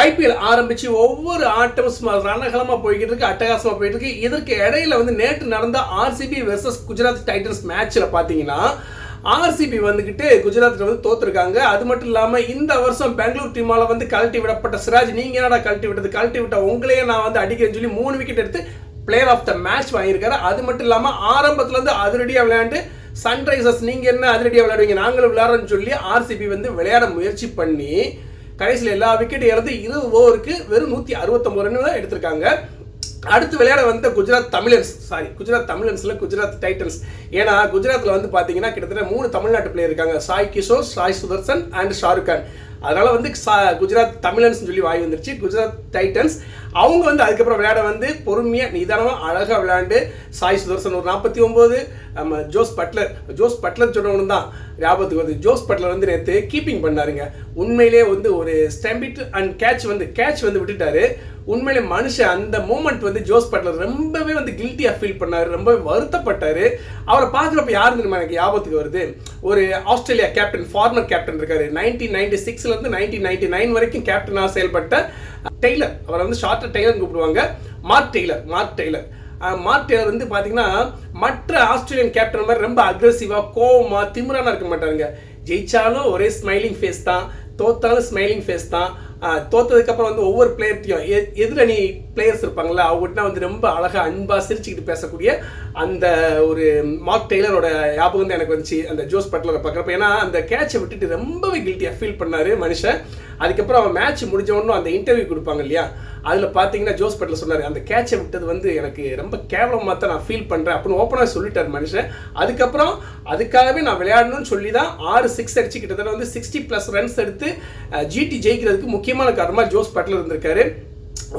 IPL ஆரம்பிச்சு ஒவ்வொரு ஆட்டமும் ரணகலமாக போய்கிட்டு இருக்கு, அட்டகாசமாக போயிட்டு இருக்கு. இதற்கு இடையில வந்து நேற்று நடந்த ஆர்சிபி வெர்சஸ் குஜராத் டைட்டன்ஸ் மேட்ச்சில் பார்த்தீங்கன்னா ஆர்சிபி வந்துக்கிட்டு குஜராத்தில் வந்து தோத்துருக்காங்க. அது மட்டும் இல்லாமல் இந்த வருஷம் பெங்களூர் டீமால் வந்து கழட்டி விடப்பட்ட சிராஜ், நீங்கள் என்னடா கழட்டி விட்ட உங்களையே நான் வந்து அடிக்கிறேன்னு சொல்லி 3 விக்கெட் எடுத்து பிளேயர் ஆஃப் த மேட்ச் வாங்கியிருக்காரு. அது மட்டும் இல்லாமல் ஆரம்பத்தில் வந்து அதிரடியாக விளையாண்டு சன்ரைசர்ஸ் நீங்கள் என்ன அதிரடியாக விளையாடுவீங்க, நாங்களும் விளையாடுறோன்னு சொல்லி ஆர்சிபி வந்து விளையாட முயற்சி பண்ணி கடைசியில் எல்லா விக்கெட் இழந்து 20 ஓவருக்கு வெறும் 169 ரன் தான் எடுத்திருக்காங்க. அடுத்து விளையாட வந்த குஜராத் தமிழன்ஸ்ல குஜராத் டைட்டன்ஸ். ஏன்னா குஜராத்தில் வந்து பார்த்தீங்கன்னா கிட்டத்தட்ட 3 தமிழ்நாட்டு பிளேயர் இருக்காங்க, சாய் கிஷோர், சாய் சுதர்சன் அண்ட் ஷாருக் கான். அதனால வந்து குஜராத் தமிழன்ஸ் சொல்லி வாய் வந்துருச்சு. குஜராத் டைட்டன்ஸ் அவங்க வந்து அதுக்கப்புறம் விளையாட வந்து பொறுமையாக நிதானமாக அழகாக விளையாண்டு சாய் சுதர்சன் ஒரு 49, நம்ம ஜோஸ் பட்லர் சொன்னவனு தான் ஞாபகத்துக்கு வருது. ஜோஸ் பட்லர் வந்து நேற்று கீப்பிங் பண்ணாருங்க. உண்மையிலே வந்து ஒரு ஸ்டம்பிட் அண்ட் கேட்ச் வந்து விட்டுட்டாரு. உண்மையிலே மனுஷன் அந்த மூமெண்ட் வந்து ஜோஸ் பட்லர் ரொம்பவே வந்து கில்ட்டியாக ஃபீல் பண்ணார், ரொம்பவே வருத்தப்பட்டார். அவரை பார்க்குறப்ப யாருன்னு எனக்கு ஞாபகத்துக்கு வருது, ஒரு ஆஸ்திரேலியா கேப்டன், ஃபார்மர் கேப்டன் இருக்காரு, 1996 1999 வரைக்கும் கேப்டனாக செயல்பட்ட டெய்லர். அவரை வந்து ஷார்ட்டர் டெய்லர்னு கூப்பிடுவாங்க, மார்க் டெய்லர் வந்து பார்த்தீங்கன்னா மற்ற ஆஸ்திரேலியன் கேப்டன் மாதிரி ரொம்ப அக்ரெசிவாக கோவமாக திமிரான இருக்க மாட்டாருங்க. ஜெயிச்சாலும் ஒரே ஸ்மைலிங் ஃபேஸ் தான், தோத்தாலும் ஸ்மைலிங் ஃபேஸ் தான். தோத்ததுக்கப்புறம் வந்து ஒவ்வொரு பிளேயர்ட்டையும் எதிரணி பிளேயர்ஸ் இருப்பாங்களா, அவங்ககிட்ட வந்து ரொம்ப அழகாக அன்பாக சிரிச்சுக்கிட்டு பேசக்கூடிய அந்த ஒரு மார்க் டெய்லரோட ஞாபகம் தான் எனக்கு வந்துச்சு அந்த ஜோஸ் பட்லரை பார்க்குறப்ப. ஏன்னா அந்த கேட்சை விட்டுட்டு ரொம்பவே கில்ட்டியாக ஃபீல் பண்ணார் மனுஷன். அதுக்கப்புறம் அவன் மேட்ச் முடிஞ்சவொன்னும் அந்த இன்டர்வியூ கொடுப்பாங்க இல்லையா, அதில் பார்த்தீங்கன்னா ஜோஸ் பட்லர் சொன்னார், அந்த கேட்சை விட்டது வந்து எனக்கு ரொம்ப கேவலமாக தான் நான் ஃபீல் பண்ணுறேன் அப்படின்னு ஓப்பனாக சொல்லிட்டார் மனுஷன். அதுக்கப்புறம் அதுக்காகவே நான் விளையாடணும்னு சொல்லி தான் 6 6 அடிச்சு கிட்டத்தட்ட வந்து 60+ ரன்ஸ் எடுத்து ஜிடி ஜெயிக்கிறதுக்கு முக்கியமான காரணமாக ஜோஸ் பட்லர் இருந்திருக்காரு.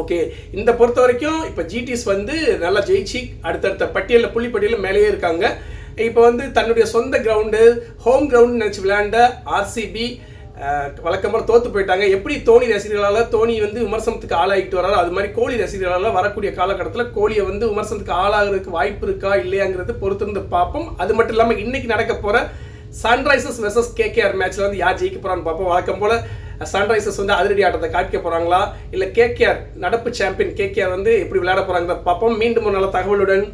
ஓகே, இந்த பொறுத்த வரைக்கும் இப்போ ஜிடிஸ் வந்து நல்லா ஜெயிச்சு அடுத்தடுத்த புள்ளி பட்டியலில் மேலேயே இருக்காங்க. இப்போ வந்து தன்னுடைய சொந்த கிரவுண்டு, ஹோம் கிரவுண்டு நினச்சி விளையாண்ட ஆர்சிபி வழக்கமாக தோற்று போயிட்டாங்க. எப்படி தோனி ரசிகர்களால் தோனி வந்து விமர்சனத்துக்கு ஆளாகிட்டு வராரோ, அது மாதிரி கோலி ரசிகர்களால் வரக்கூடிய காலகட்டத்தில் கோலியை வந்து விமர்சனத்துக்கு ஆளாகிறதுக்கு வாய்ப்பு இருக்கா இல்லையாங்கிறது பொறுத்திருந்து பார்ப்போம். அது மட்டும் இல்லாமல் இன்னைக்கு நடக்க போகிற சன்ரைசர்ஸ் வெர்சஸ் கேகேஆர் மேட்ச்சில் வந்து யார் ஜெயிக்க போகிறான்னு பார்ப்போம். வழக்கம் போல் சன்ரைசர்ஸ் வந்து அதிரடி ஆட்டத்தை காட்டிக்க போகிறாங்களா, இல்லை கேகேஆர் நடப்பு சாம்பியன் கேகேஆர் வந்து எப்படி விளையாட போகிறாங்க பார்ப்போம். மீண்டும் ஒரு நல்ல தகவலுடன்